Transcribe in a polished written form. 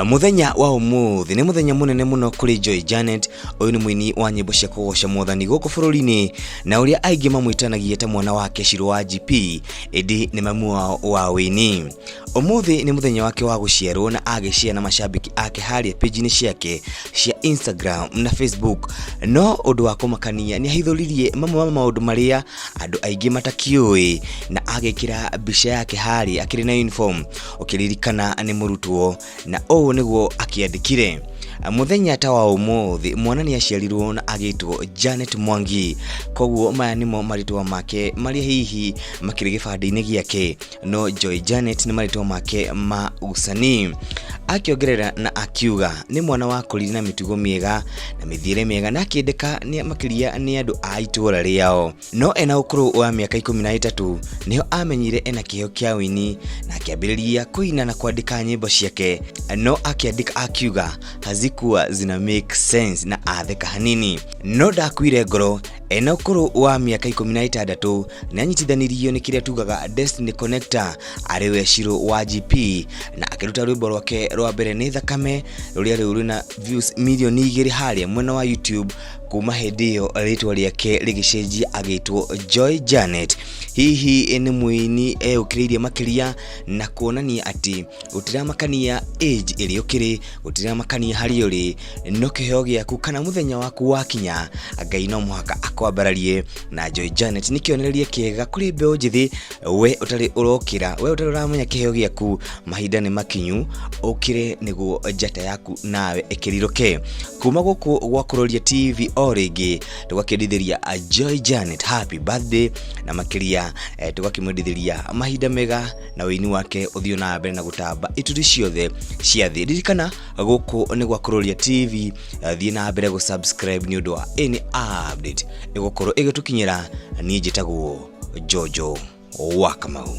Muthenya wa umuthi ni muthenya munene muno kuri Joy Janet. Uyu ni mwini wa nyimbo cia kugoca Mwathani guku bururi-ini na uria aingi mamwitanagia ta mwana wake Shiru wa GP edi ni mamu wa wini. Umuthi ni muthenya wake wa guciarwo na agicia na mashabiki ake haria page-ini ciake cia Instagram na Facebook. No undu wa kumakania ni ahithuririe mamwe ma maundu maria andu aingi matakiui na agikira bica yake haria akiri na uniform ukiririkana ni murutwo na niguo akiandikire. Muthenya ta wa umuthi mwana ni aciarirwo na agitwo Janet Mwangi, koguo maya nimo maritwa make maria hihi makiri gibande-ini giake, no Joy Janet ni maritwa make ma usani. Akiongerera na akiuga ni mwana wa kuri na mitugo miega na mithiire miega na akiendeka ni makiria ni andu a itura riao. No ena ukuru wa miaka 13 niho amenyire ena kiheo kia wini na akiambiriria kuina na kuandika nyimbo ciake, no akiandika akiuga hazikuwa zina make sense na atheka hanini. No ndakwire ngoro ena ukuru wa miaka 16 ni anyitithanirio ni kiria tugaga Destiny Connector ariwe Shiru wa GP na akiruta rwimbo rwake rwa mbere ni Thakame ruria ruri na views milioni 2 haria mwena wa YouTube. Kuma hindi iyo ritwa riake rigicenjia agitwo Joy Janet. Hihi ni mwini ukiriria makiria na kuonania ati utiramakania age iri ukiri, utiramakania hari uri, no kiheo giaku kana muthenya waku wakinya Ngai no muhaka akwambararie na Joy Janet ni kionereria kiega kuri mbeu njithi. We utari urokira, we utari uramenya kiheo giaku mahinda ni makinyu, ukire niguo njata yaku nawe ikiriroke. Kuma guku gwa Kururia TV origi tugakendithiria Joy Janet happy birthday na makiria tugakimwendithiria mahinda mega na wini wake uthio na mbere na gutamba ituri ciothe cia thi. Ririkana guku ni gwa Kururia TV, thie na mbere gusubscribe ni undu wa any update igukorwo igitukinyira. Ni njitagwo Jojo wa Kamau.